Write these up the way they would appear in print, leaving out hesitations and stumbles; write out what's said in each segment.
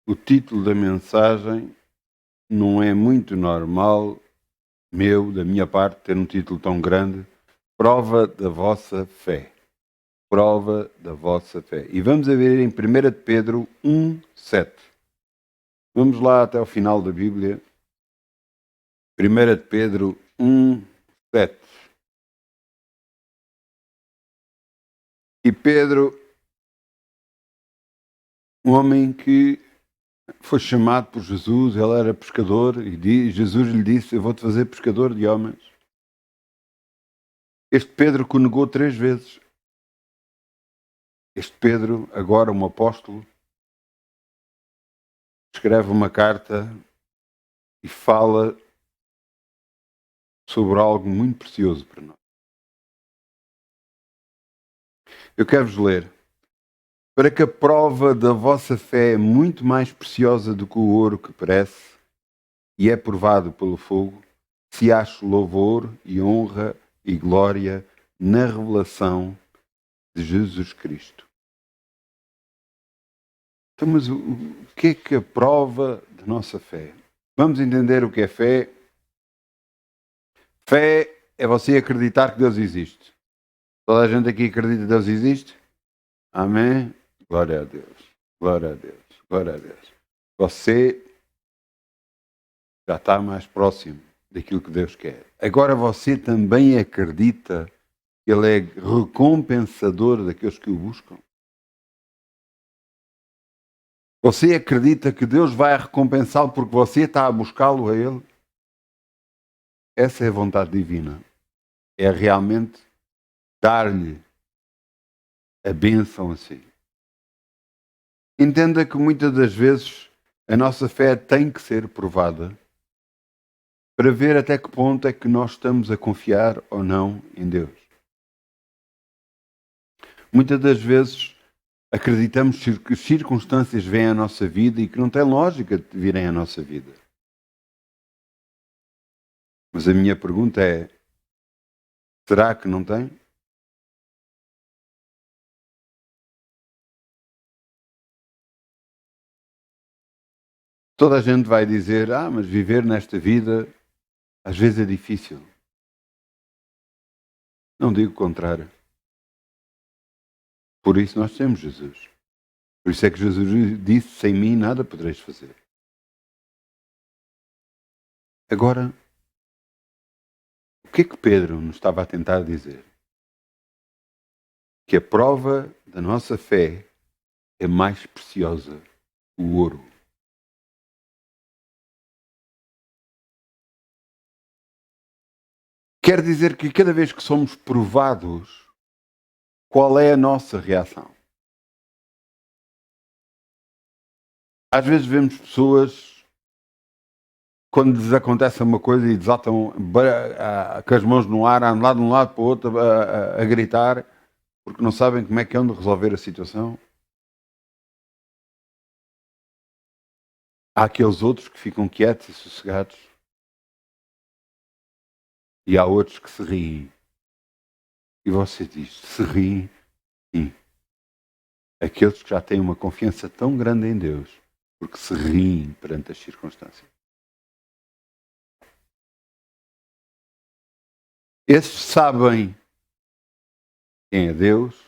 O título da mensagem não é muito normal, da minha parte, ter um título tão grande. Prova da vossa fé. Prova da vossa fé. E vamos a ver em 1 de Pedro 1:7. Vamos lá até ao final da Bíblia. 1 de Pedro 1:7. E Pedro, um homem que foi chamado por Jesus, ele era pescador, e Jesus lhe disse: eu vou-te fazer pescador de homens. Este Pedro que o negou 3 vezes. Este Pedro, agora um apóstolo, escreve uma carta e fala sobre algo muito precioso para nós. Eu quero-vos ler. Para que a prova da vossa fé é muito mais preciosa do que o ouro que perece e é provado pelo fogo, se ache louvor e honra e glória na revelação de Jesus Cristo. Então, mas o que é a prova da nossa fé? Vamos entender o que é fé. Fé é você acreditar que Deus existe. Toda a gente aqui acredita que Deus existe? Amém? Glória a Deus. Glória a Deus. Glória a Deus. Você já está mais próximo daquilo que Deus quer. Agora você também acredita que Ele é recompensador daqueles que o buscam? Você acredita que Deus vai recompensá-lo porque você está a buscá-lo a Ele? Essa é a vontade divina. É realmente dar-lhe a bênção a si. Entenda que muitas das vezes a nossa fé tem que ser provada para ver até que ponto é que nós estamos a confiar ou não em Deus. Muitas das vezes acreditamos que circunstâncias vêm à nossa vida e que não tem lógica de virem à nossa vida. Mas a minha pergunta é: será que não tem? Toda a gente vai dizer: mas viver nesta vida às vezes é difícil. Não digo o contrário. Por isso nós temos Jesus. Por isso é que Jesus disse: sem mim nada podereis fazer. Agora, o que é que Pedro nos estava a tentar dizer? Que a prova da nossa fé é mais preciosa que o ouro. Quer dizer que cada vez que somos provados, qual é a nossa reação? Às vezes vemos pessoas, quando lhes acontece uma coisa e desatam com as mãos no ar, a andar de um lado para o outro, a gritar, porque não sabem como é que hão de resolver a situação. Há aqueles outros que ficam quietos e sossegados. E há outros que se riem. E você diz: se riem, sim. Aqueles que já têm uma confiança tão grande em Deus, porque se riem perante as circunstâncias. Esses sabem quem é Deus,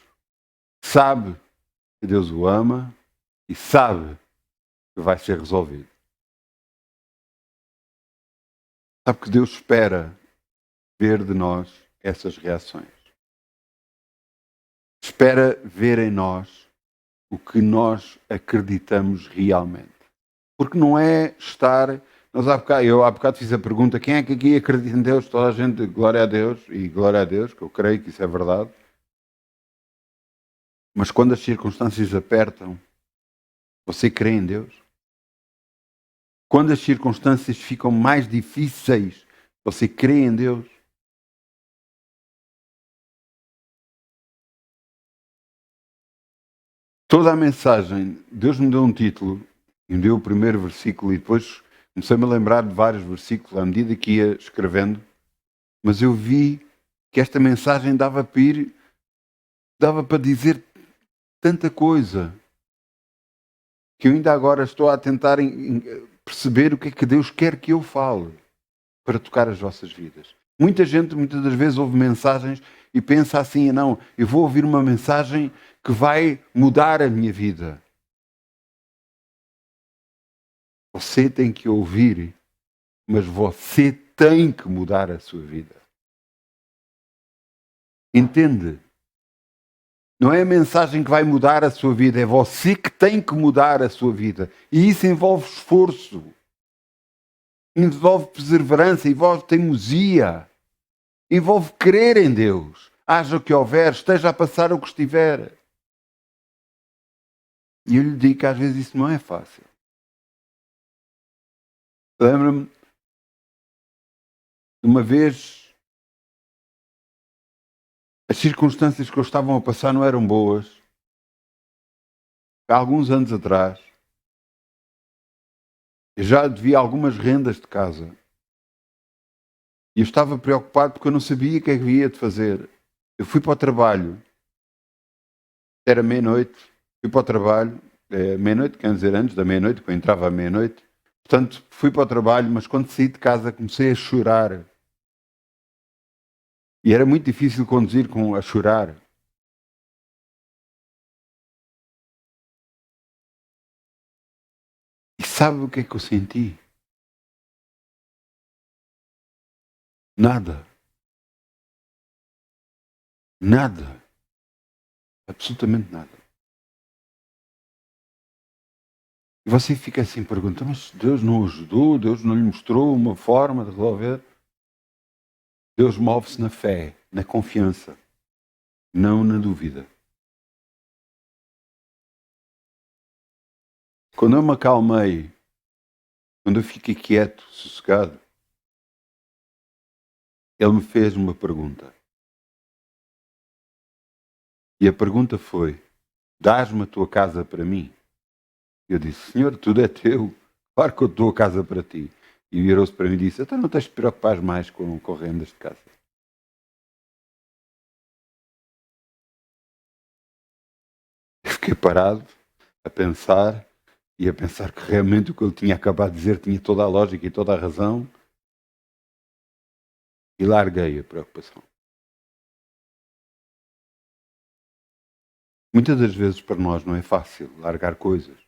sabe que Deus o ama e sabe que vai ser resolvido. Sabe que Deus espera ver de nós essas reações. Espera ver em nós o que nós acreditamos realmente. Porque não é estar... Eu há bocado fiz a pergunta: quem é que aqui acredita em Deus? Toda a gente, glória a Deus, e glória a Deus, que eu creio que isso é verdade. Mas quando as circunstâncias apertam, você crê em Deus? Quando as circunstâncias ficam mais difíceis, você crê em Deus? Toda a mensagem, Deus me deu um título, me deu o primeiro versículo e depois comecei-me a lembrar de vários versículos à medida que ia escrevendo, mas eu vi que esta mensagem dava para dizer tanta coisa. que eu ainda agora estou a tentar perceber o que é que Deus quer que eu fale para tocar as vossas vidas. Muita gente, muitas das vezes, ouve mensagens e pensa assim, não, eu vou ouvir uma mensagem que vai mudar a minha vida. Você tem que ouvir, mas você tem que mudar a sua vida. Entende? Não é a mensagem que vai mudar a sua vida, é você que tem que mudar a sua vida. E isso envolve esforço, envolve perseverança, envolve teimosia, envolve crer em Deus. Haja o que houver, esteja a passar o que estiver. E eu lhe digo que às vezes isso não é fácil. Lembro-me de uma vez, as circunstâncias que eu estava a passar não eram boas. Há alguns anos atrás, eu já devia algumas rendas de casa. E eu estava preocupado porque eu não sabia o que é que havia de fazer. Eu fui para o trabalho. Era meia-noite. Fui para o trabalho. Meia-noite, quer dizer, antes da meia-noite, porque eu entrava à meia-noite. Portanto, fui para o trabalho, mas quando saí de casa comecei a chorar. E era muito difícil conduzir a chorar. E sabe o que é que eu senti? Nada. Nada. Absolutamente nada. E você fica assim perguntando, mas Deus não ajudou? Deus não lhe mostrou uma forma de resolver? Deus move-se na fé, na confiança, não na dúvida. Quando eu me acalmei, quando eu fiquei quieto, sossegado, ele me fez uma pergunta. E a pergunta foi: dás-me a tua casa para mim? Eu disse: Senhor, tudo é teu. Claro que eu dou a casa para ti. E virou-se para mim e disse: então não tens de te preocupar mais com rendas de casa. Eu fiquei parado a pensar e a pensar que realmente o que ele tinha acabado de dizer tinha toda a lógica e toda a razão. E larguei a preocupação. Muitas das vezes para nós não é fácil largar coisas.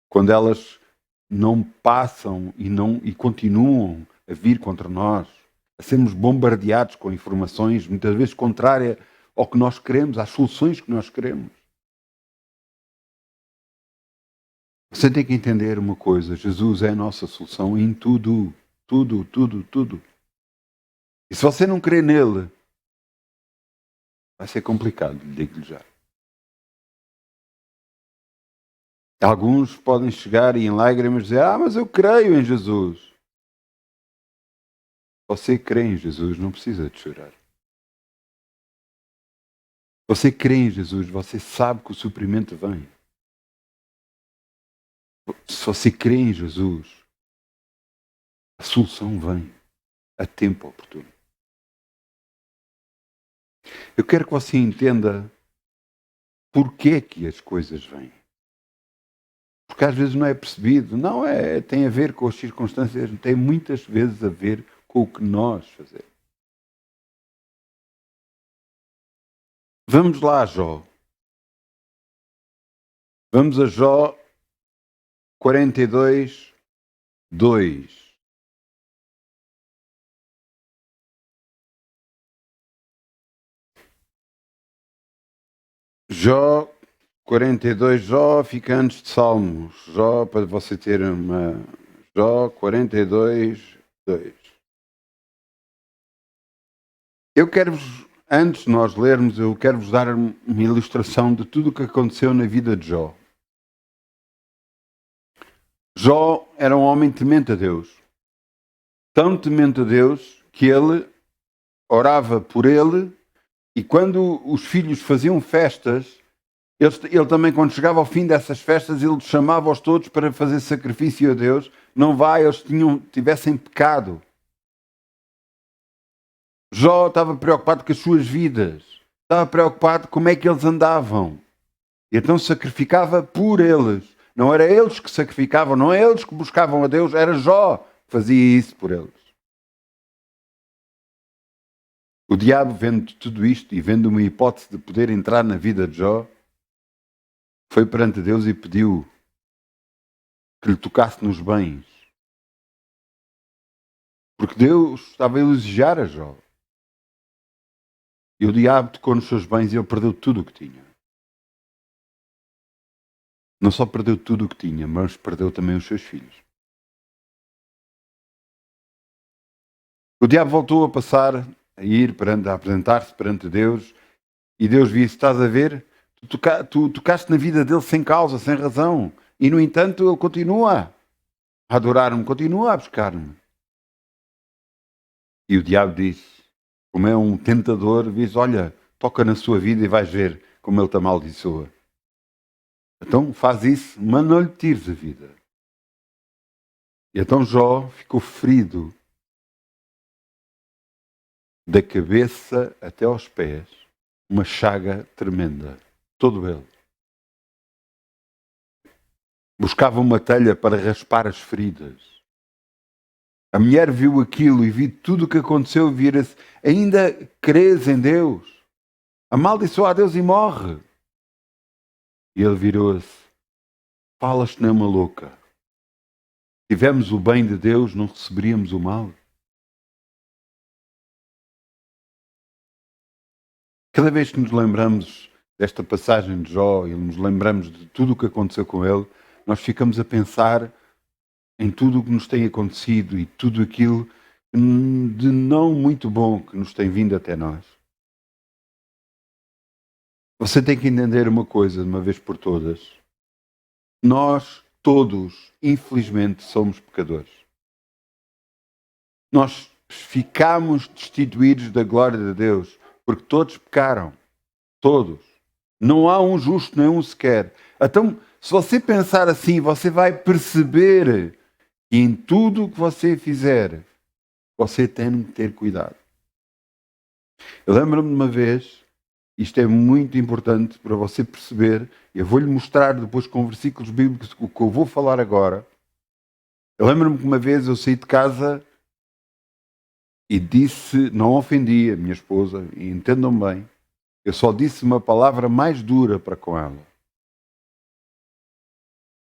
Quando elas não passam e continuam a vir contra nós, a sermos bombardeados com informações muitas vezes contrárias ao que nós queremos, às soluções que nós queremos. Você tem que entender uma coisa: Jesus é a nossa solução em tudo, tudo, tudo, tudo. E se você não crê nele, vai ser complicado, digo-lhe já. Alguns podem chegar e em lágrimas dizer: mas eu creio em Jesus. Você crê em Jesus, não precisa de chorar. Você crê em Jesus, você sabe que o suprimento vem. Se você crê em Jesus, a solução vem a tempo oportuno. Eu quero que você entenda porquê que as coisas vêm. Porque às vezes não é percebido. Não é, tem a ver com as circunstâncias, tem muitas vezes a ver com o que nós fazemos. Vamos lá a Jó. Vamos a Jó 42, 2. Jó 42, Jó fica antes de Salmos. Jó, para você ter uma... Jó 42, 2. Eu quero-vos, antes de nós lermos, eu quero-vos dar uma ilustração de tudo o que aconteceu na vida de Jó. Jó era um homem temente a Deus. Tão temente a Deus que ele orava por ele, e quando os filhos faziam festas, ele também, quando chegava ao fim dessas festas, ele chamava-os todos para fazer sacrifício a Deus. Não vai, eles tivessem pecado. Jó estava preocupado com as suas vidas. Estava preocupado como é que eles andavam. E então sacrificava por eles. Não era eles que sacrificavam, não é eles que buscavam a Deus, era Jó que fazia isso por eles. O diabo, vendo tudo isto e vendo uma hipótese de poder entrar na vida de Jó, foi perante Deus e pediu que lhe tocasse nos bens. Porque Deus estava a elogiar a Jó. E o diabo tocou nos seus bens e ele perdeu tudo o que tinha. Não só perdeu tudo o que tinha, mas perdeu também os seus filhos. O diabo voltou a passar, a apresentar-se perante Deus, e Deus disse: estás a ver? Tu tocaste na vida dele sem causa, sem razão. E no entanto ele continua a adorar-me, continua a buscar-me. E o diabo disse, como é um tentador, diz: olha, toca na sua vida e vais ver como ele te amaldiçoa. Então faz isso, mas não lhe tires a vida. E então Jó ficou ferido da cabeça até aos pés, uma chaga tremenda, todo ele. Buscava uma telha para raspar as feridas. A mulher viu aquilo e viu tudo o que aconteceu e vira-se: ainda crês em Deus? Amaldiçoa a Deus e morre. E ele virou-se: falas-te nem uma louca. Se tivemos o bem de Deus, não receberíamos o mal. Cada vez que nos lembramos desta passagem de Jó e nos lembramos de tudo o que aconteceu com ele, nós ficamos a pensar em tudo o que nos tem acontecido e tudo aquilo de não muito bom que nos tem vindo até nós. Você tem que entender uma coisa de uma vez por todas. Nós todos, infelizmente, somos pecadores. Nós ficamos destituídos da glória de Deus, porque todos pecaram. Todos. Não há um justo, nem um sequer. Então, se você pensar assim, você vai perceber que em tudo o que você fizer, você tem que ter cuidado. Eu lembro-me de uma vez, isto é muito importante para você perceber, eu vou-lhe mostrar depois com versículos bíblicos o que eu vou falar agora. Eu lembro-me que uma vez eu saí de casa e disse, não ofendi a minha esposa, e entendam bem, eu só disse uma palavra mais dura para com ela.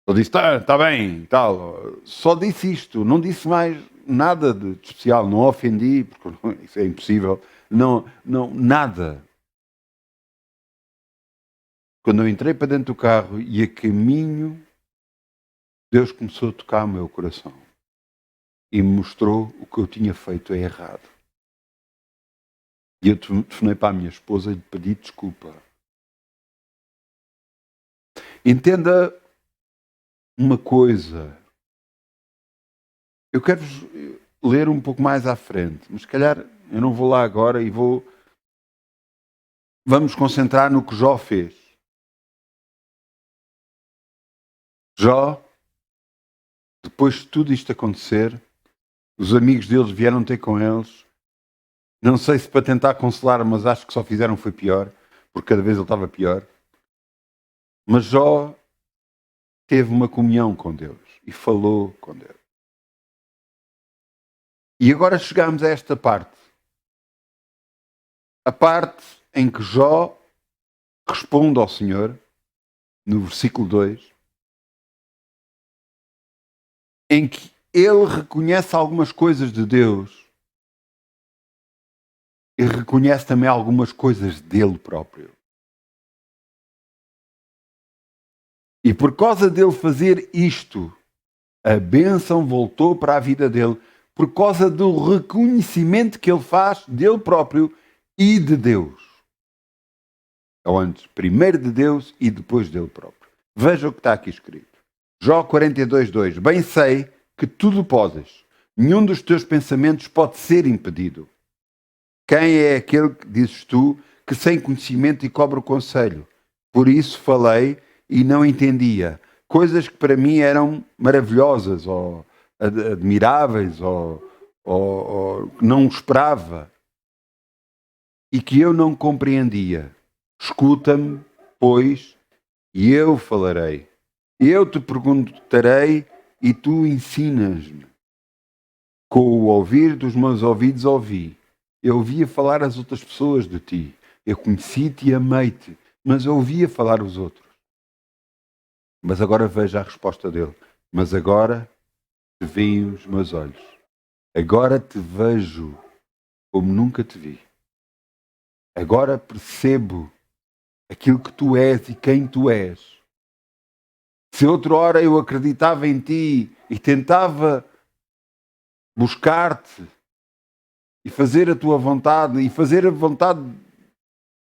Só disse: tá bem, tal. Só disse isto, não disse mais nada de especial, não ofendi, porque isso é impossível. Não, nada. Quando eu entrei para dentro do carro e a caminho, Deus começou a tocar o meu coração e me mostrou o que eu tinha feito é errado. E eu telefonei para a minha esposa e lhe pedi desculpa. Entenda uma coisa. Eu quero ler um pouco mais à frente, mas se calhar eu não vou lá agora e vamos concentrar no que Jó fez. Jó, depois de tudo isto acontecer, os amigos deles vieram ter com eles. Não sei se para tentar consolar, mas acho que só fizeram foi pior, porque cada vez ele estava pior. Mas Jó teve uma comunhão com Deus e falou com Deus. E agora chegamos a esta parte. A parte em que Jó responde ao Senhor, no versículo 2, em que ele reconhece algumas coisas de Deus e reconhece também algumas coisas dele próprio. E por causa dele fazer isto, a bênção voltou para a vida dele, por causa do reconhecimento que ele faz dele próprio e de Deus. Ou antes, primeiro de Deus e depois dele próprio. Veja o que está aqui escrito. Jó 42:2. Bem sei que tudo podes. Nenhum dos teus pensamentos pode ser impedido. Quem é aquele que dizes tu que sem conhecimento e cobra o conselho? Por isso falei e não entendia. Coisas que para mim eram maravilhosas ou admiráveis ou não esperava e que eu não compreendia. Escuta-me, pois, e eu falarei. Eu te perguntarei e tu ensinas-me. Com o ouvir dos meus ouvidos ouvi. Eu ouvia falar as outras pessoas de ti. Eu conheci-te e amei-te, mas eu ouvia falar os outros. Mas agora veja a resposta dele. Mas agora te veem os meus olhos. Agora te vejo como nunca te vi. Agora percebo aquilo que tu és e quem tu és. Se outrora eu acreditava em ti e tentava buscar-te e fazer a tua vontade e fazer a vontade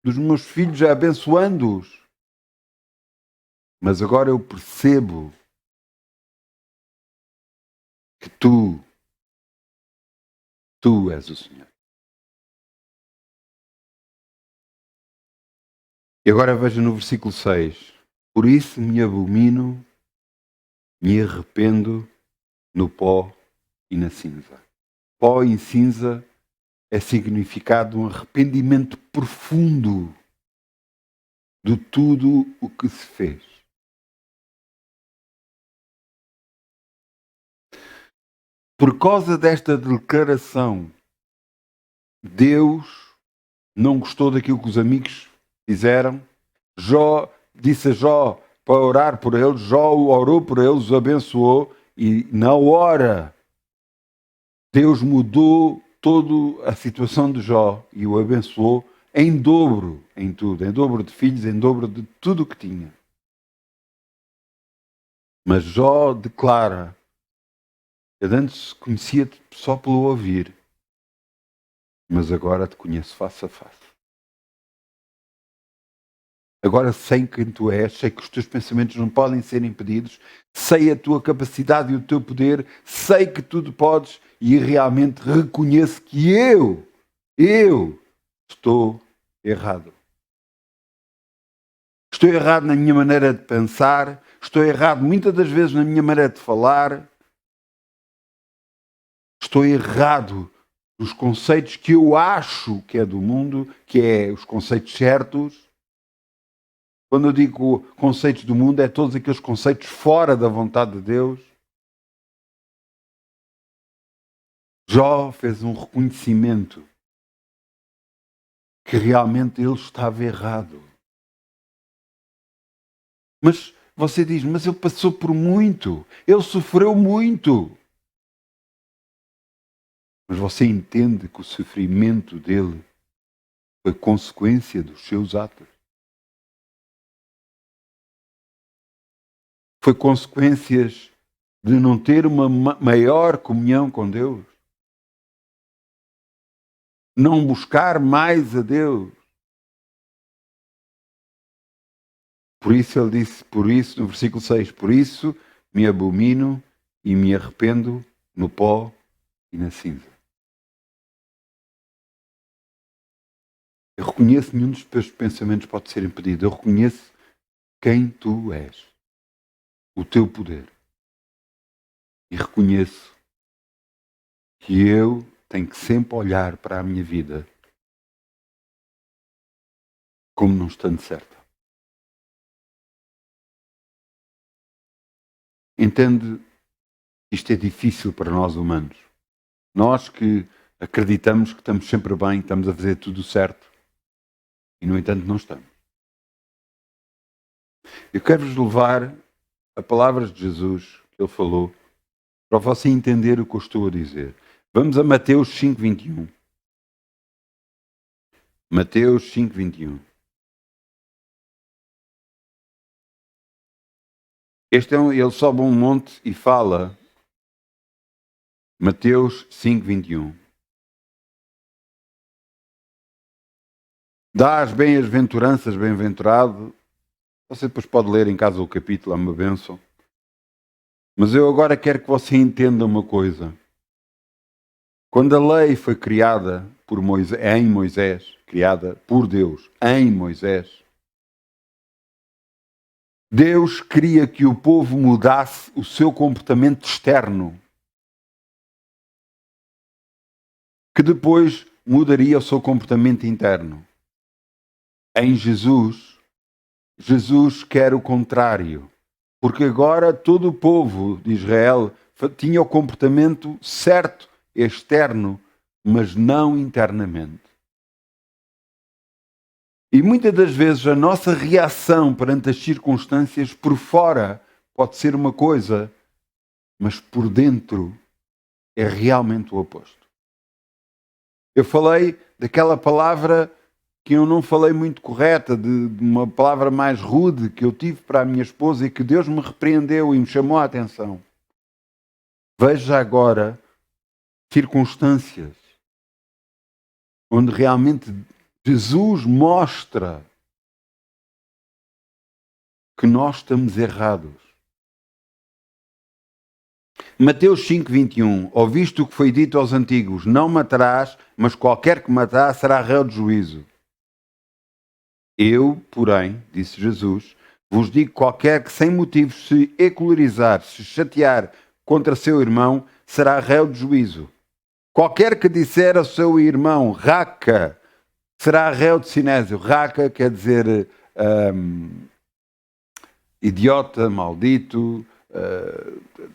dos meus filhos abençoando-os, mas agora eu percebo que tu és o Senhor. E agora veja no versículo 6. Por isso me abomino, me arrependo no pó e na cinza. Pó e cinza é significado de um arrependimento profundo de tudo o que se fez. Por causa desta declaração, Deus não gostou daquilo que os amigos fizeram. Jó disse a Jó para orar por eles. Jó orou por eles, os abençoou e na hora Deus mudou toda a situação de Jó e o abençoou em dobro em tudo, em dobro de filhos, em dobro de tudo o que tinha. Mas Jó declara: eu antes conhecia-te só pelo ouvir, mas agora te conheço face a face. Agora sei quem tu és, sei que os teus pensamentos não podem ser impedidos, sei a tua capacidade e o teu poder, sei que tudo podes e realmente reconheço que eu estou errado. Estou errado na minha maneira de pensar, estou errado muitas das vezes na minha maneira de falar, estou errado nos conceitos que eu acho que é do mundo, que é os conceitos certos. Quando eu digo conceitos do mundo, é todos aqueles conceitos fora da vontade de Deus. Jó fez um reconhecimento que realmente ele estava errado. Mas você diz, mas ele passou por muito, ele sofreu muito. Mas você entende que o sofrimento dele foi consequência dos seus atos. Foi consequências de não ter uma maior comunhão com Deus. Não buscar mais a Deus. Por isso ele disse, por isso, no versículo 6, por isso me abomino e me arrependo no pó e na cinza. Eu reconheço que nenhum dos teus pensamentos pode ser impedido. Eu reconheço quem tu és, o teu poder. E reconheço que eu tenho que sempre olhar para a minha vida como não estando certa. Entende? Isto é difícil para nós humanos. Nós que acreditamos que estamos sempre bem, estamos a fazer tudo certo. E, no entanto, não estamos. Eu quero-vos levar a palavras de Jesus que ele falou para você entender o que eu estou a dizer. Vamos a Mateus 5:21. Mateus 5:21. Ele sobe a um monte e fala. Mateus 5:21. Dá as bem-aventuranças, bem-aventurado. Você depois pode ler em casa o capítulo, é uma bênção. Mas eu agora quero que você entenda uma coisa. Quando a lei foi criada por Moisés, em Moisés, criada por Deus em Moisés, Deus queria que o povo mudasse o seu comportamento externo, que depois mudaria o seu comportamento interno. Em Jesus, Jesus quer o contrário. Porque agora todo o povo de Israel tinha o comportamento certo, externo, mas não internamente. E muitas das vezes a nossa reação perante as circunstâncias por fora pode ser uma coisa, mas por dentro é realmente o oposto. Eu falei daquela palavra que eu não falei muito correta, de uma palavra mais rude que eu tive para a minha esposa e que Deus me repreendeu e me chamou a atenção. Veja agora circunstâncias onde realmente Jesus mostra que nós estamos errados. Mateus 5:21. Ouviste o que foi dito aos antigos: não matarás, mas qualquer que matar será réu de juízo. Eu, porém, disse Jesus, vos digo: qualquer que sem motivo se ecolarizar, se chatear contra seu irmão, será réu de juízo. Qualquer que disser ao seu irmão raca, será réu de cinésio. Raca quer dizer idiota, maldito.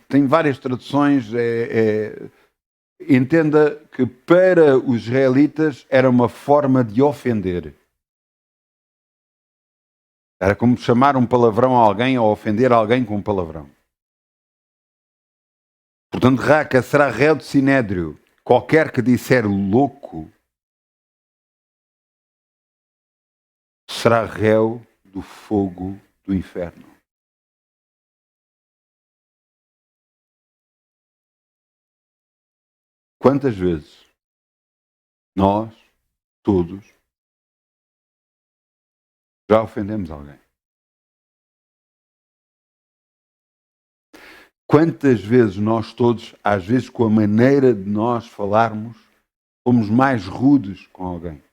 Tem várias traduções. Entenda que para os israelitas era uma forma de ofender. Era como chamar um palavrão a alguém ou ofender alguém com um palavrão. Portanto, raca será réu de sinédrio. Qualquer que disser louco será réu do fogo do inferno. Quantas vezes nós, todos, já ofendemos alguém? Quantas vezes nós todos, às vezes com a maneira de nós falarmos, fomos mais rudes com alguém?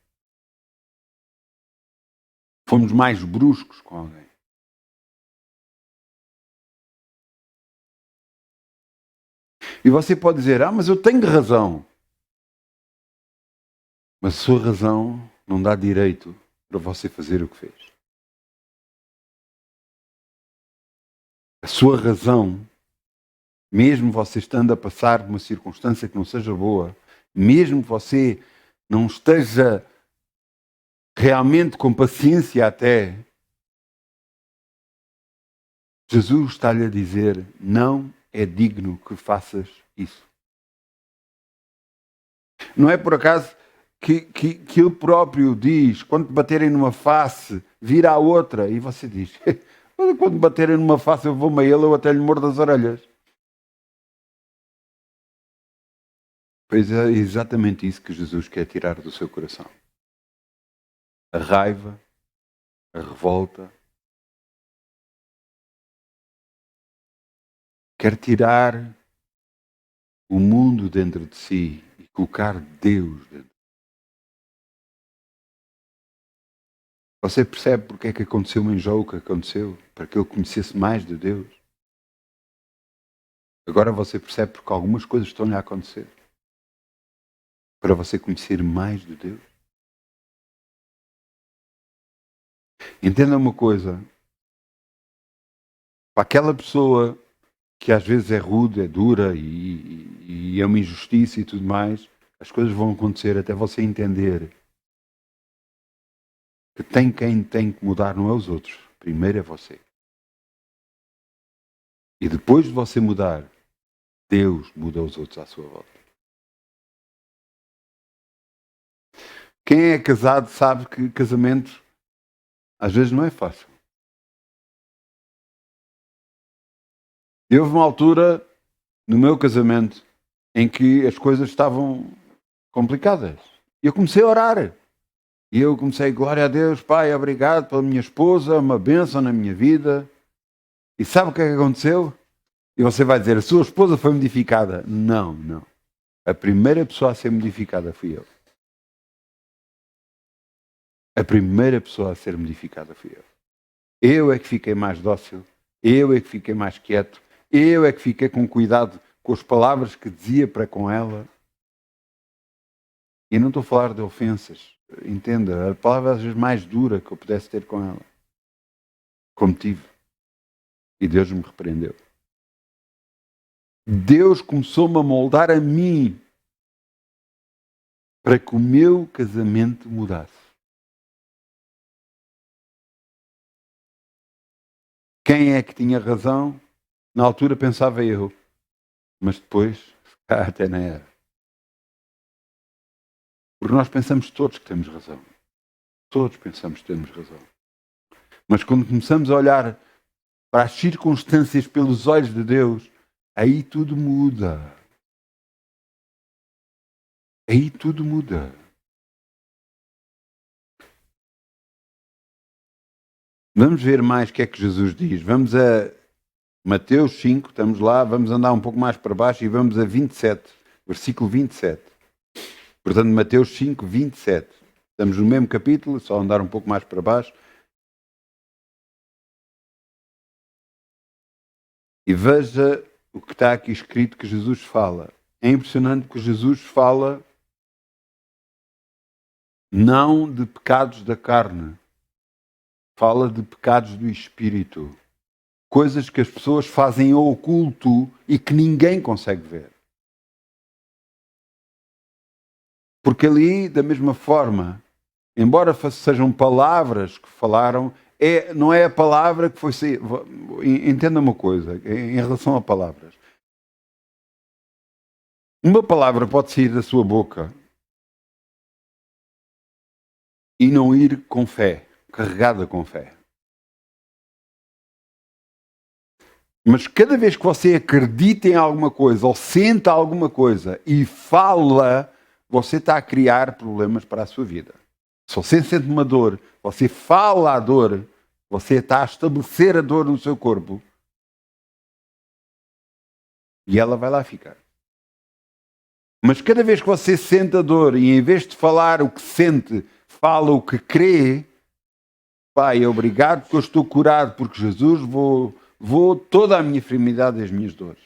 Fomos mais bruscos com alguém? E você pode dizer, mas eu tenho razão. Mas a sua razão não dá direito para você fazer o que fez. A sua razão, mesmo você estando a passar por uma circunstância que não seja boa, mesmo que você não esteja realmente com paciência até, Jesus está-lhe a dizer, não é digno que faças isso. Não é por acaso que ele próprio diz, quando te baterem numa face, vira a outra, e você diz, quando baterem numa face eu vou-me a ele, eu até lhe mordo as orelhas. Pois é exatamente isso que Jesus quer tirar do seu coração. A raiva, a revolta. Quer tirar o mundo dentro de si e colocar Deus dentro. Você percebe porque é que aconteceu em Jó o que aconteceu? Para que ele conhecesse mais de Deus. Agora você percebe porque algumas coisas estão-lhe a acontecer. Para você conhecer mais de Deus. Entenda uma coisa. Para aquela pessoa que às vezes é rude, é dura e é uma injustiça e tudo mais, as coisas vão acontecer até você entender que quem tem que mudar não é os outros. Primeiro é você. E depois de você mudar, Deus muda os outros à sua volta. Quem é casado sabe que casamento às vezes não é fácil. E houve uma altura no meu casamento em que as coisas estavam complicadas. E eu comecei a orar. E eu comecei, glória a Deus, Pai, obrigado pela minha esposa, uma bênção na minha vida. E sabe o que é que aconteceu? E você vai dizer, a sua esposa foi modificada. Não, não. A primeira pessoa a ser modificada fui eu. A primeira pessoa a ser modificada fui eu. Eu é que fiquei mais dócil. Eu é que fiquei mais quieto. Eu é que fiquei com cuidado com as palavras que dizia para com ela. E não estou a falar de ofensas. Entenda, a palavra às vezes mais dura que eu pudesse ter com ela. Como tive. E Deus me repreendeu. Deus começou-me a moldar a mim para que o meu casamento mudasse. Quem é que tinha razão? Na altura pensava eu, mas depois até nem era. Porque nós pensamos todos que temos razão. Todos pensamos que temos razão. Mas quando começamos a olhar para as circunstâncias pelos olhos de Deus, aí tudo muda. Aí tudo muda. Vamos ver mais o que é que Jesus diz. Vamos a Mateus 5, estamos lá, vamos andar um pouco mais para baixo e vamos a 27, versículo 27. Portanto, Mateus 5, 27. Estamos no mesmo capítulo, só andar um pouco mais para baixo. E veja o que está aqui escrito que Jesus fala. É impressionante que Jesus fala não de pecados da carne, fala de pecados do espírito. Coisas que as pessoas fazem ao oculto e que ninguém consegue ver. Porque ali, da mesma forma, embora sejam palavras que falaram, não é a palavra que foi... Entenda uma coisa, em relação a palavras. Uma palavra pode sair da sua boca e não ir com fé, carregada com fé. Mas cada vez que você acredita em alguma coisa ou sente alguma coisa e fala, você está a criar problemas para a sua vida. Se você sente uma dor, você fala a dor, você está a estabelecer a dor no seu corpo e ela vai lá ficar. Mas cada vez que você sente a dor e em vez de falar o que sente, fala o que crê, Pai, obrigado porque eu estou curado, porque Jesus vou toda a minha enfermidade e as minhas dores.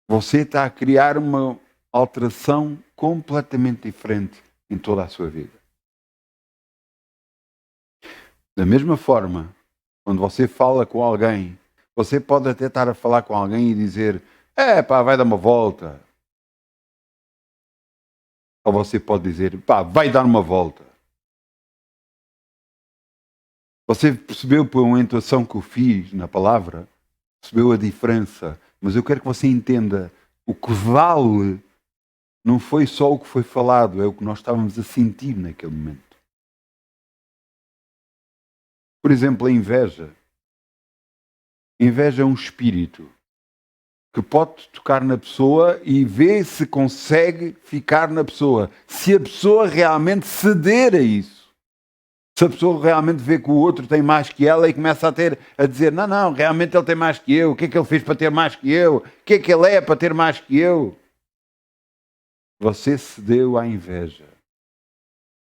Você está a criar uma alteração completamente diferente em toda a sua vida. Da mesma forma, quando você fala com alguém, você pode até estar a falar com alguém e dizer: pá, vai dar uma volta. Ou você pode dizer: pá, vai dar uma volta. Você percebeu por uma intuação que eu fiz na palavra? Percebeu a diferença? Mas eu quero que você entenda, o que vale não foi só o que foi falado, é o que nós estávamos a sentir naquele momento. Por exemplo, a inveja. A inveja é um espírito que pode tocar na pessoa e ver se consegue ficar na pessoa. Se a pessoa realmente ceder a isso. Se a pessoa realmente vê que o outro tem mais que ela e começa a dizer: não, realmente ele tem mais que eu. O que é que ele fez para ter mais que eu? O que é que ele é para ter mais que eu? Você cedeu à inveja.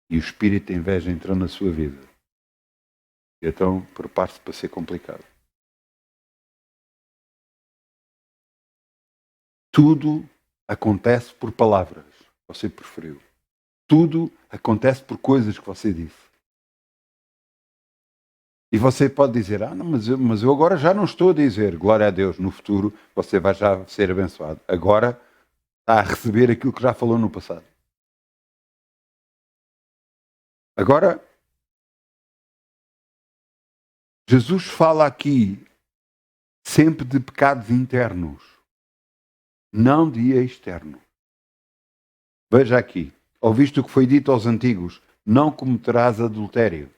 E o espírito de inveja entrou na sua vida. E então prepare-se para ser complicado. Tudo acontece por palavras que você preferiu. Tudo acontece por coisas que você disse. E você pode dizer: não, mas eu agora já não estou a dizer. Glória a Deus, no futuro você vai já ser abençoado. Agora está a receber aquilo que já falou no passado. Agora, Jesus fala aqui sempre de pecados internos, não de externo. Veja aqui, ouviste o que foi dito aos antigos: não cometerás adultério.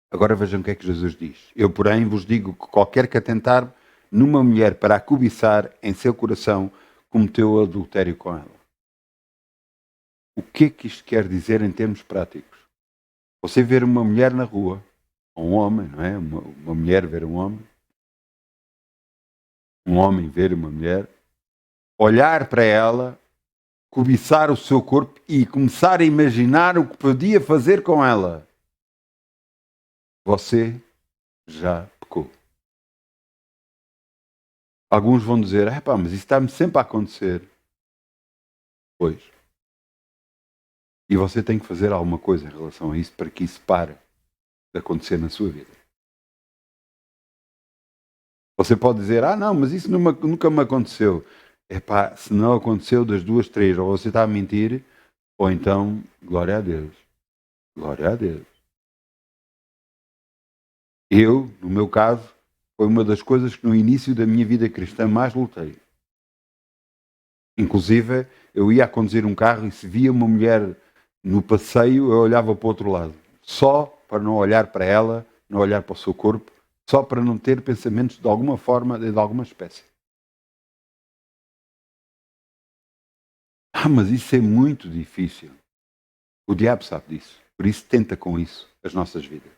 Agora vejam o que é que Jesus diz: eu, porém, vos digo que qualquer que atentar numa mulher para a cobiçar em seu coração, cometeu adultério com ela. O que é que isto quer dizer em termos práticos? Você ver uma mulher na rua, ou um homem, não é? Uma mulher ver um homem ver uma mulher, olhar para ela, cobiçar o seu corpo e começar a imaginar o que podia fazer com ela. Você já pecou. Alguns vão dizer: mas isso está-me sempre a acontecer. Pois. E você tem que fazer alguma coisa em relação a isso para que isso pare de acontecer na sua vida. Você pode dizer, não, mas isso nunca me aconteceu. Epá, se não aconteceu das duas, três, ou você está a mentir, ou então, glória a Deus. Glória a Deus. Eu, no meu caso, foi uma das coisas que no início da minha vida cristã mais lutei. Inclusive, eu ia a conduzir um carro e se via uma mulher no passeio, eu olhava para o outro lado. Só para não olhar para ela, não olhar para o seu corpo, só para não ter pensamentos de alguma forma, de alguma espécie. Mas isso é muito difícil. O diabo sabe disso. Por isso tenta com isso as nossas vidas.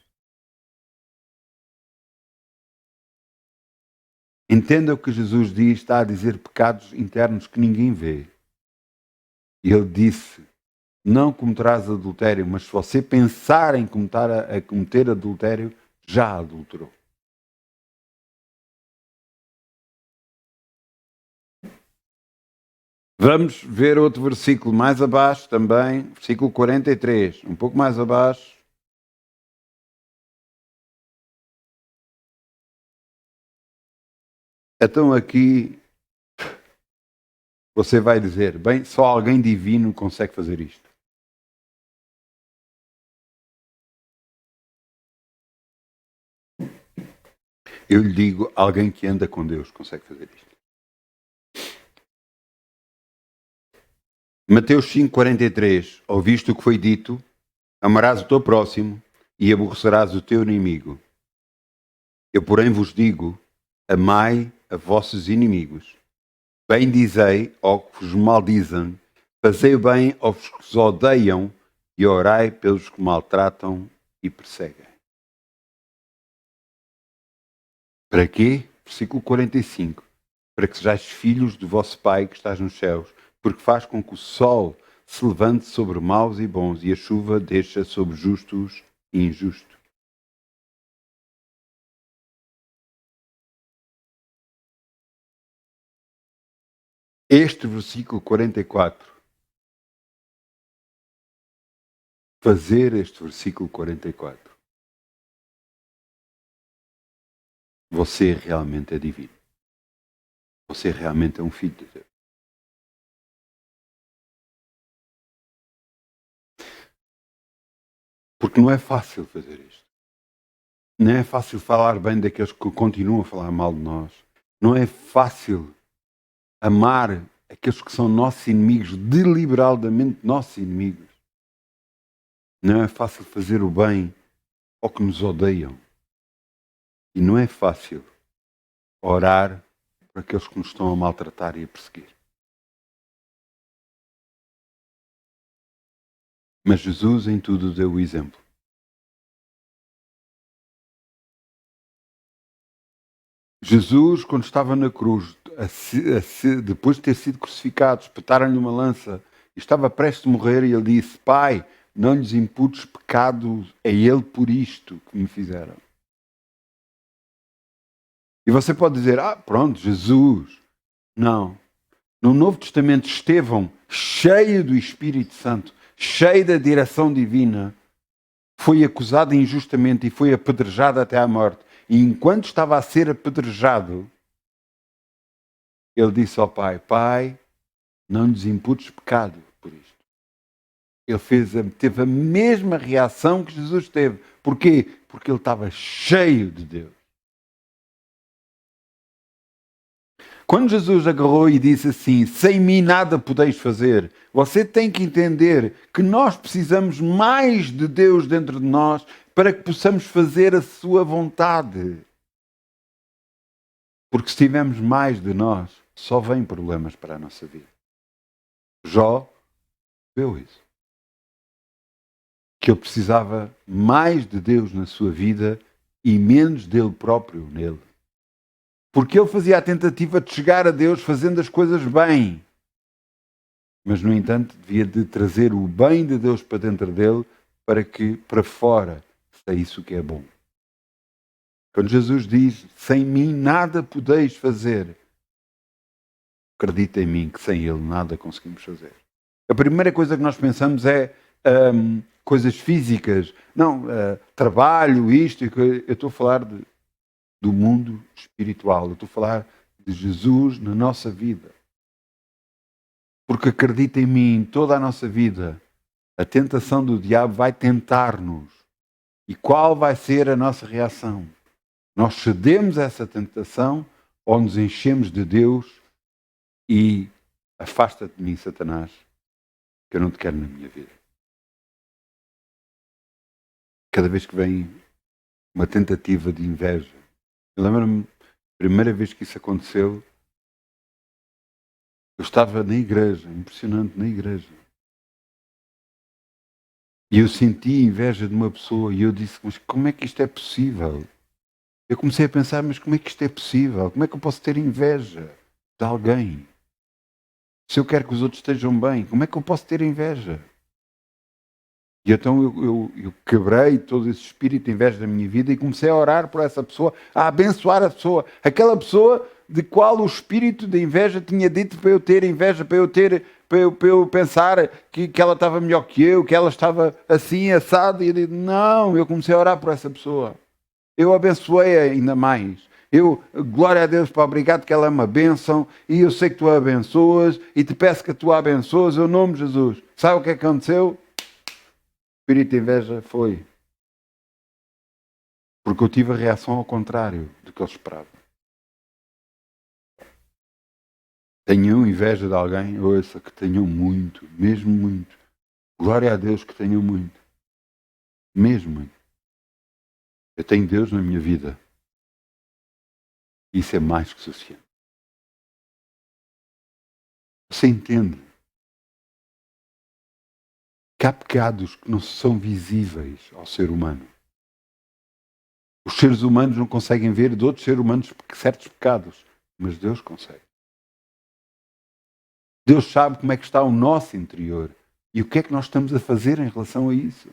Entenda o que Jesus diz, está a dizer pecados internos que ninguém vê. E ele disse, não cometerás adultério, mas se você pensar em cometer adultério, já adulterou. Vamos ver outro versículo mais abaixo também, versículo 43, um pouco mais abaixo. Então aqui você vai dizer, bem, só alguém divino consegue fazer isto. Eu lhe digo, alguém que anda com Deus consegue fazer isto. Mateus 5,43. Ouviste o que foi dito? Amarás o teu próximo e aborrecerás o teu inimigo. Eu, porém, vos digo, amai a vossos inimigos. Bendizei ao que vos maldizem, fazei o bem aos que vos odeiam e orai pelos que maltratam e perseguem. Para quê? Versículo 45. Para que sejais filhos do vosso Pai que estás nos céus, porque faz com que o sol se levante sobre maus e bons e a chuva deixa sobre justos e injustos. Este versículo 44, fazer este versículo 44, você realmente é divino. Você realmente é um filho de Deus. Porque não é fácil fazer isto. Não é fácil falar bem daqueles que continuam a falar mal de nós. Não é fácil amar aqueles que são nossos inimigos, deliberadamente nossos inimigos. Não é fácil fazer o bem ao que nos odeiam. E não é fácil orar por aqueles que nos estão a maltratar e a perseguir. Mas Jesus em tudo deu o exemplo. Jesus, quando estava na cruz, depois de ter sido crucificado, espetaram-lhe uma lança e estava prestes a morrer, e ele disse: Pai, não lhes imputes pecado a ele por isto que me fizeram. E você pode dizer: pronto, Jesus. Não. No Novo Testamento, Estevão, cheio do Espírito Santo, cheio da direção divina, foi acusado injustamente e foi apedrejado até à morte. E enquanto estava a ser apedrejado, ele disse ao Pai: Pai, não lhes imputes pecado por isto. Ele teve a mesma reação que Jesus teve. Porquê? Porque ele estava cheio de Deus. Quando Jesus agarrou e disse assim: sem mim nada podeis fazer, você tem que entender que nós precisamos mais de Deus dentro de nós para que possamos fazer a sua vontade. Porque se tivermos mais de nós, só vêm problemas para a nossa vida. Jó viu isso. Que ele precisava mais de Deus na sua vida e menos dele próprio nele. Porque ele fazia a tentativa de chegar a Deus fazendo as coisas bem. Mas, no entanto, devia de trazer o bem de Deus para dentro dele para que para fora saísse o que é bom. Quando Jesus diz, sem mim nada podeis fazer, acredita em mim que sem ele nada conseguimos fazer. A primeira coisa que nós pensamos é coisas físicas. Não, trabalho, isto, eu estou a falar de do mundo espiritual. Eu estou a falar de Jesus na nossa vida. Porque acredita em mim, toda a nossa vida, a tentação do diabo vai tentar-nos. E qual vai ser a nossa reação? Nós cedemos a essa tentação ou nos enchemos de Deus e afasta-te de mim, Satanás, que eu não te quero na minha vida. Cada vez que vem uma tentativa de inveja, eu lembro-me, a primeira vez que isso aconteceu, eu estava na igreja, impressionante, na igreja. E eu senti inveja de uma pessoa e eu disse, mas como é que isto é possível? Eu comecei a pensar, mas como é que isto é possível? Como é que eu posso ter inveja de alguém? Se eu quero que os outros estejam bem, como é que eu posso ter inveja? E então eu quebrei todo esse espírito de inveja da minha vida e comecei a orar por essa pessoa, a abençoar a pessoa. Aquela pessoa de qual o espírito de inveja tinha dito para eu ter inveja, para eu pensar que ela estava melhor que eu, que ela estava assim, assada. E eu digo, não, eu comecei a orar por essa pessoa. Eu abençoei ainda mais. Glória a Deus, para obrigado que ela é uma bênção e eu sei que tu a abençoas e te peço que tu a abençoas em nome de Jesus. Sabe o que aconteceu? O espírito de inveja foi. Porque eu tive a reação ao contrário do que eu esperava. Tenham inveja de alguém, ouça que tenham muito, mesmo muito. Glória a Deus que tenham muito. Mesmo muito. Eu tenho Deus na minha vida. Isso é mais que suficiente. Você entende que há pecados que não são visíveis ao ser humano. Os seres humanos não conseguem ver de outros seres humanos certos pecados, mas Deus consegue. Deus sabe como é que está o nosso interior e o que é que nós estamos a fazer em relação a isso.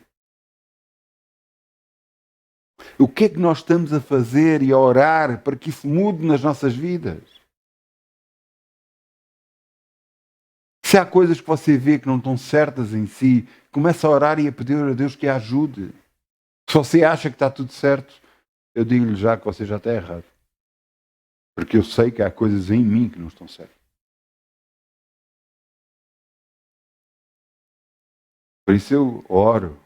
O que é que nós estamos a fazer e a orar para que isso mude nas nossas vidas? Se há coisas que você vê que não estão certas em si, começa a orar e a pedir a Deus que a ajude. Se você acha que está tudo certo, eu digo-lhe já que você já está errado. Porque eu sei que há coisas em mim que não estão certas. Por isso eu oro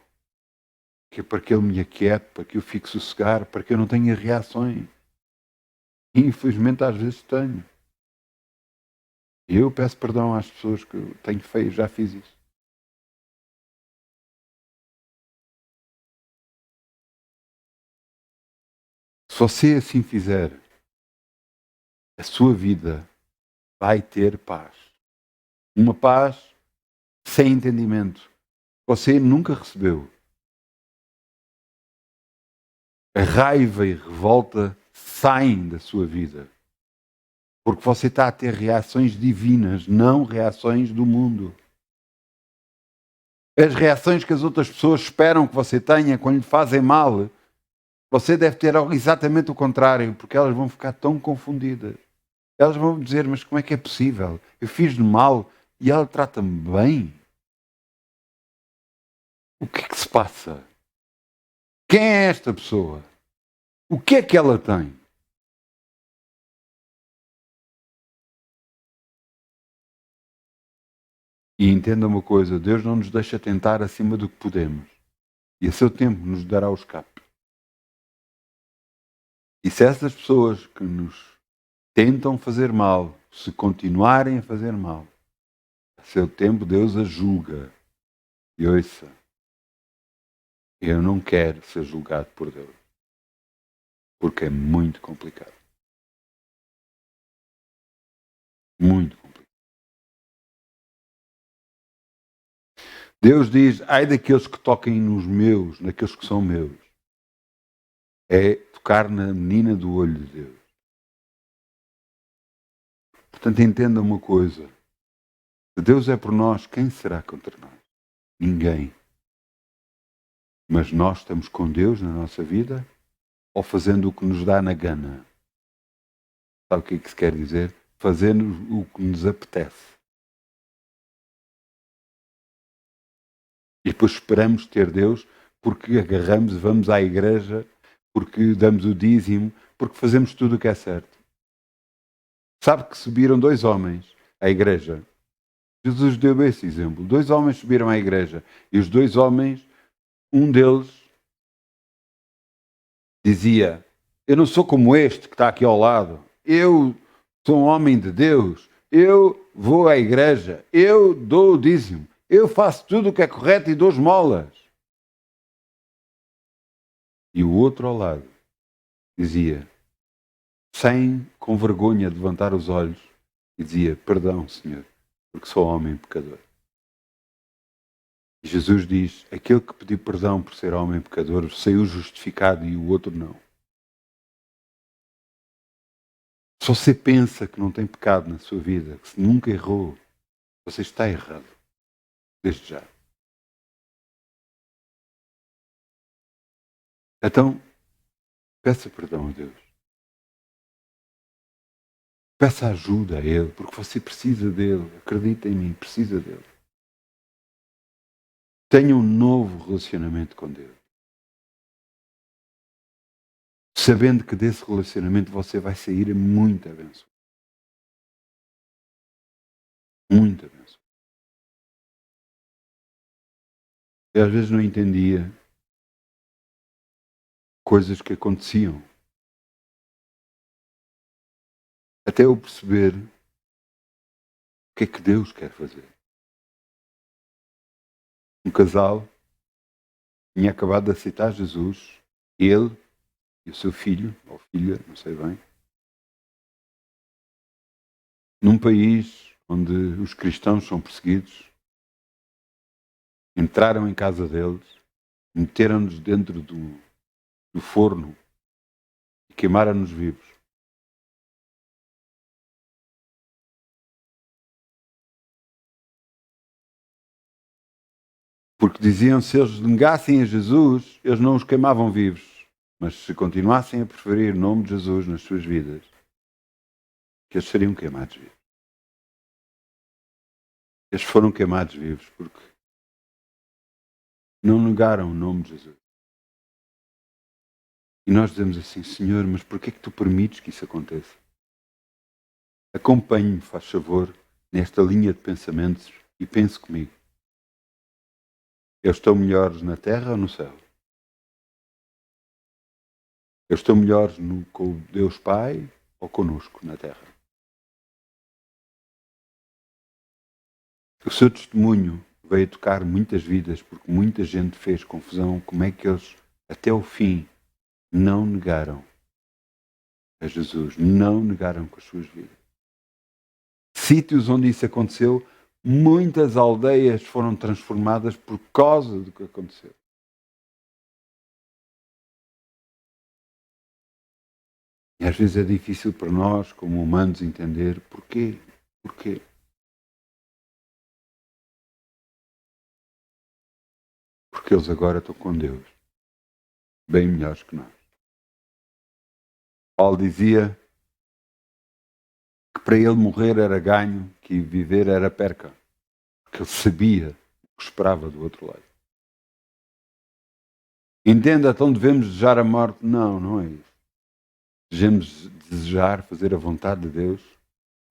que é para que Ele me aquiete, para que eu fique sossegado, para que eu não tenha reações. E, infelizmente às vezes tenho. E eu peço perdão às pessoas que eu tenho feito, já fiz isso. Se você assim fizer, a sua vida vai ter paz. Uma paz sem entendimento. Você nunca recebeu. A raiva e revolta saem da sua vida. Porque você está a ter reações divinas, não reações do mundo. As reações que as outras pessoas esperam que você tenha quando lhe fazem mal, você deve ter exatamente o contrário, porque elas vão ficar tão confundidas. Elas vão dizer, mas como é que é possível? Eu fiz-lhe mal e ela trata-me bem? O que é que se passa? Quem é esta pessoa? O que é que ela tem? E entenda uma coisa, Deus não nos deixa tentar acima do que podemos. E a seu tempo nos dará o escape. E se essas pessoas que nos tentam fazer mal, se continuarem a fazer mal, a seu tempo Deus a julga. E ouça, eu não quero ser julgado por Deus. Porque é muito complicado. Muito complicado. Deus diz, ai daqueles que toquem nos meus, naqueles que são meus. É tocar na menina do olho de Deus. Portanto, entenda uma coisa. Se Deus é por nós, quem será contra nós? Ninguém. Mas nós estamos com Deus na nossa vida ou fazendo o que nos dá na gana? Sabe o que é que se quer dizer? Fazendo o que nos apetece. E depois esperamos ter Deus porque agarramos e vamos à igreja, porque damos o dízimo, porque fazemos tudo o que é certo. Sabe que subiram 2 homens à igreja. Jesus deu esse exemplo. 2 homens subiram à igreja e os 2 homens, um deles dizia: eu não sou como este que está aqui ao lado. Eu sou um homem de Deus. Eu vou à igreja. Eu dou o dízimo. Eu faço tudo o que é correto e dou esmolas. E o outro ao lado dizia, com vergonha de levantar os olhos, e dizia: perdão, Senhor, porque sou homem pecador. E Jesus diz: aquele que pediu perdão por ser homem pecador saiu justificado e o outro não. Se você pensa que não tem pecado na sua vida, que nunca errou, você está errado, desde já. Então, peça perdão a Deus. Peça ajuda a Ele, porque você precisa dele. Acredita em mim, precisa dele. Tenha um novo relacionamento com Deus. Sabendo que desse relacionamento você vai sair muito abençoado. Muito abençoado. Eu às vezes não entendia coisas que aconteciam. Até eu perceber o que é que Deus quer fazer. Um casal tinha acabado de aceitar Jesus, ele e o seu filho, ou filha, não sei bem, num país onde os cristãos são perseguidos. Entraram em casa deles, meteram-nos dentro do forno e queimaram-nos vivos. Porque diziam, se eles negassem a Jesus, eles não os queimavam vivos. Mas se continuassem a preferir o nome de Jesus nas suas vidas, que eles seriam queimados vivos. Eles foram queimados vivos porque não negaram o nome de Jesus. E nós dizemos assim, Senhor, mas porquê é que tu permites que isso aconteça? Acompanhe-me, faz favor, nesta linha de pensamentos e pense comigo. Eles estão melhores na terra ou no céu? Eles estão melhores com Deus Pai ou conosco na terra? O seu testemunho veio tocar muitas vidas porque muita gente fez confusão como é que eles, até o fim, não negaram a Jesus, não negaram com as suas vidas. Sítios onde isso aconteceu, muitas aldeias foram transformadas por causa do que aconteceu. E às vezes é difícil para nós, como humanos, entender porquê. Porquê? Porque eles agora estão com Deus, bem melhores que nós. Paulo dizia que para ele morrer era ganho, que viver era perca. Porque ele sabia o que esperava do outro lado. Entenda, então devemos desejar a morte? Não, não é isso. Devemos desejar fazer a vontade de Deus,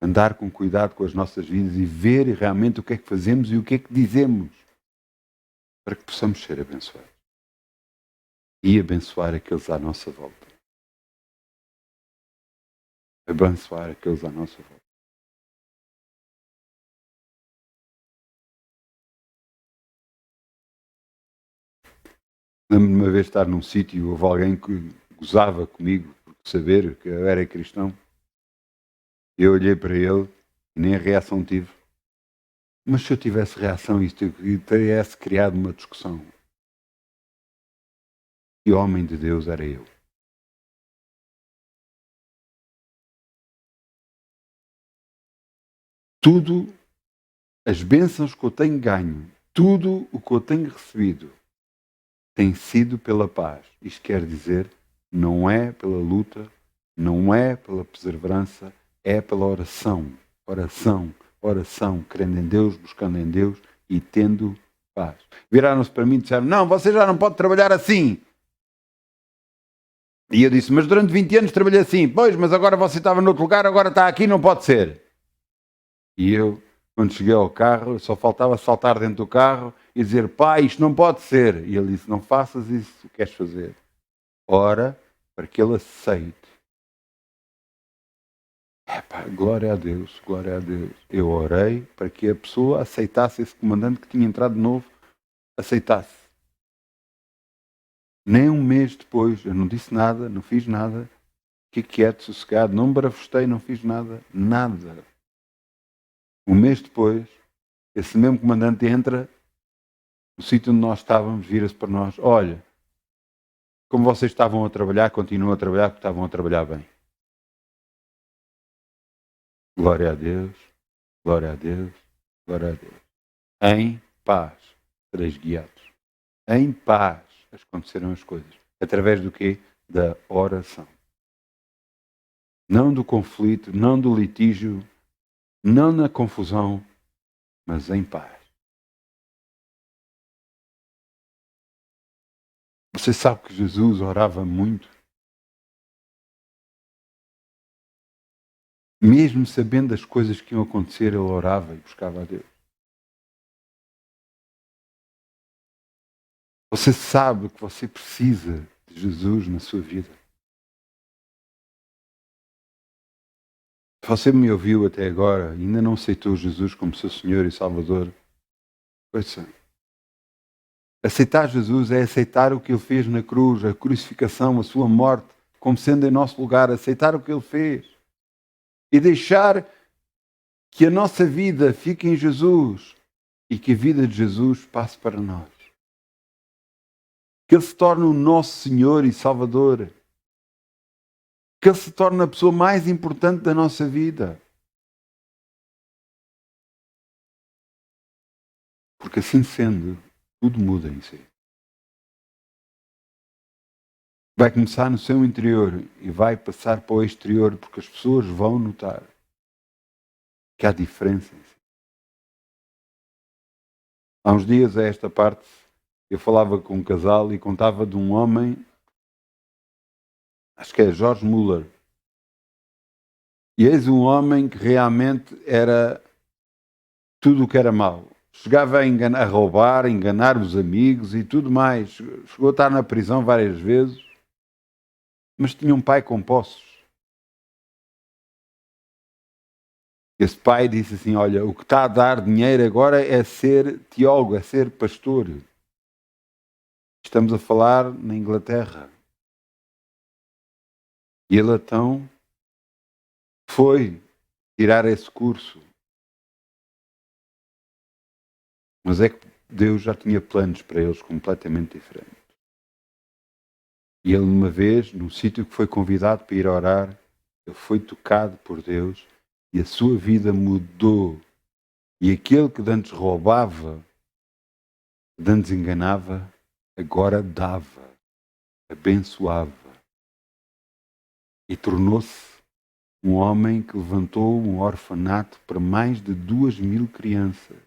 andar com cuidado com as nossas vidas e ver realmente o que é que fazemos e o que é que dizemos para que possamos ser abençoados e abençoar aqueles à nossa volta. Abençoar aqueles à nossa volta. Lembro-me uma vez de estar num sítio e houve alguém que gozava comigo por saber que eu era cristão. Eu olhei para ele e nem a reação tive. Mas se eu tivesse reação e tivesse criado uma discussão, que homem de Deus era eu? Tudo, as bênçãos que eu tenho ganho, tudo o que eu tenho recebido, tem sido pela paz. Isto quer dizer, não é pela luta, não é pela perseverança, é pela oração. Oração, oração, crendo em Deus, buscando em Deus e tendo paz. Viraram-se para mim e disseram, não, você já não pode trabalhar assim. E eu disse, mas durante 20 anos trabalhei assim. Pois, mas agora você estava noutro lugar, agora está aqui, não pode ser. E eu, quando cheguei ao carro, só faltava saltar dentro do carro e dizer, pai, isto não pode ser. E ele disse, não faças isso, o que queres fazer? Ora, para que ele aceite. Glória a Deus, glória a Deus. Eu orei para que a pessoa aceitasse esse comandante que tinha entrado de novo, aceitasse. Nem um mês depois, eu não disse nada, não fiz nada, fiquei quieto, sossegado, não me barafustei, não fiz nada, nada. Um mês depois, esse mesmo comandante entra no sítio onde nós estávamos, vira-se para nós, olha, como vocês estavam a trabalhar, continuam a trabalhar porque estavam a trabalhar bem. Glória a Deus, glória a Deus, glória a Deus. Em paz sereis guiados. Em paz acontecerão as coisas. Através do quê? Da oração. Não do conflito, não do litígio, não na confusão, mas em paz. Você sabe que Jesus orava muito? Mesmo sabendo das coisas que iam acontecer, ele orava e buscava a Deus. Você sabe que você precisa de Jesus na sua vida. Se você me ouviu até agora e ainda não aceitou Jesus como seu Senhor e Salvador, ouça, aceitar Jesus é aceitar o que Ele fez na cruz, a crucificação, a sua morte, como sendo em nosso lugar, aceitar o que Ele fez e deixar que a nossa vida fique em Jesus e que a vida de Jesus passe para nós. Que Ele se torne o nosso Senhor e Salvador. Que Ele se torne a pessoa mais importante da nossa vida. Porque assim sendo, tudo muda em si. Vai começar no seu interior e vai passar para o exterior, porque as pessoas vão notar que há diferença em si. Há uns dias, a esta parte, eu falava com um casal e contava de um homem, acho que é George Muller. E eis um homem que realmente era tudo o que era mau. Chegava a roubar, a enganar os amigos e tudo mais. Chegou a estar na prisão várias vezes, mas tinha um pai com posses. Esse pai disse assim, olha, o que está a dar dinheiro agora é ser teólogo, é ser pastor. Estamos a falar na Inglaterra. E ele então foi tirar esse curso. Mas é que Deus já tinha planos para eles completamente diferentes. E ele uma vez, num sítio que foi convidado para ir orar, ele foi tocado por Deus e a sua vida mudou. E aquele que antes roubava, que antes enganava, agora dava, abençoava. E tornou-se um homem que levantou um orfanato para mais de 2.000 crianças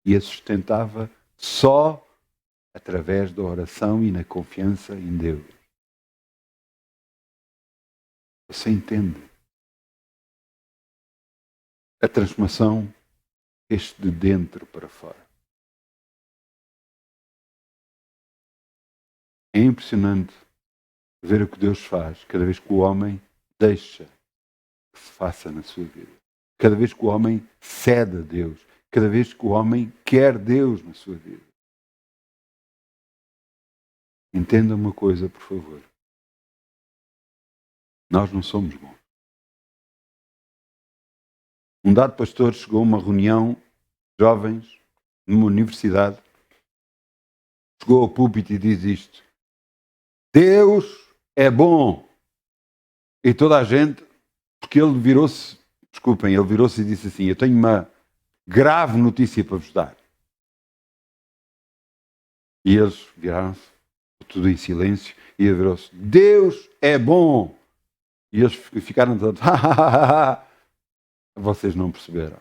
e a sustentava só através da oração e na confiança em Deus. Você entende? A transformação este de dentro para fora. É impressionante ver o que Deus faz cada vez que o homem deixa que se faça na sua vida. Cada vez que o homem cede a Deus. Cada vez que o homem quer Deus na sua vida. Entenda uma coisa, por favor. Nós não somos bons. Um dado pastor chegou a uma reunião de jovens numa universidade, chegou ao púlpito e diz isto: Deus é bom. E toda a gente, porque ele virou-se e disse assim: eu tenho uma grave notícia para vos dar. E eles viraram-se, tudo em silêncio, e ele virou-se: Deus é bom. E eles ficaram todos: vocês não perceberam.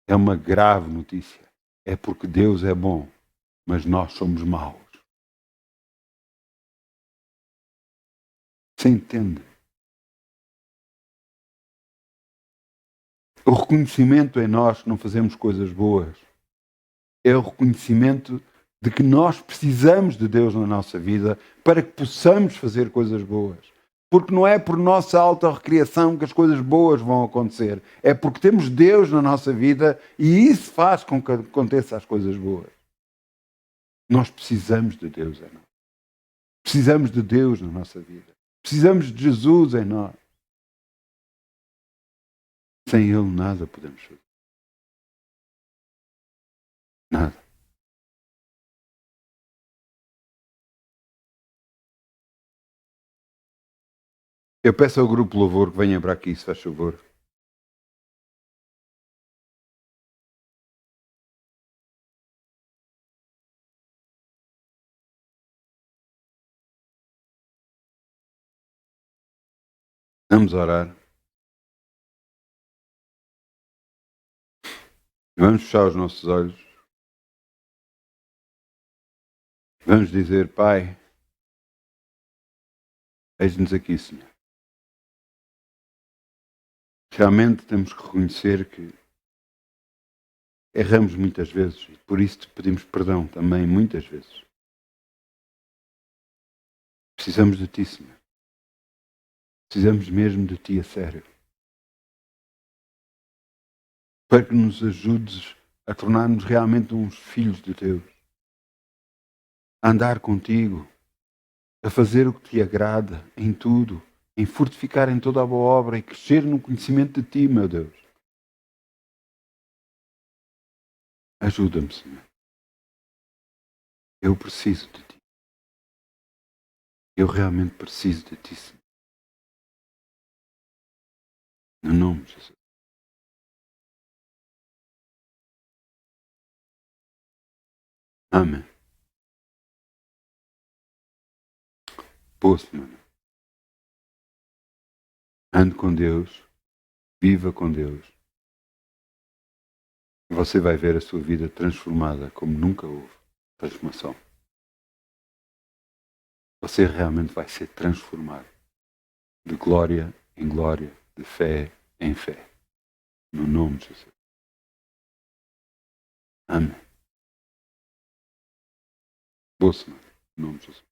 É uma grave notícia. É porque Deus é bom, mas nós somos maus. Você entende? O reconhecimento em nós que não fazemos coisas boas é o reconhecimento de que nós precisamos de Deus na nossa vida para que possamos fazer coisas boas. Porque não é por nossa autorrecriação que as coisas boas vão acontecer. É porque temos Deus na nossa vida e isso faz com que aconteçam as coisas boas. Nós precisamos de Deus em nós. Precisamos de Deus na nossa vida. Precisamos de Jesus em nós. Sem Ele nada podemos fazer. Nada. Eu peço ao grupo Louvor que venha para aqui, se faz favor. Vamos orar. Vamos fechar os nossos olhos. Vamos dizer, Pai, eis-nos aqui, Senhor. Realmente temos que reconhecer que erramos muitas vezes e por isso te pedimos perdão também muitas vezes. Precisamos de Ti, Senhor. Precisamos mesmo de Ti a sério. Para que nos ajudes a tornar-nos realmente uns filhos de Deus. A andar contigo, a fazer o que Te agrada em tudo, em fortificar em toda a boa obra e crescer no conhecimento de Ti, meu Deus. Ajuda-me, Senhor. Eu preciso de Ti. Eu realmente preciso de Ti, Senhor. No nome de Jesus. Amém. Boa semana. Ande com Deus. Viva com Deus. E você vai ver a sua vida transformada como nunca houve transformação. Você realmente vai ser transformado de glória em glória, de fé em fé. No nome de Jesus. Amém. Boa semana. No nome de Jesus.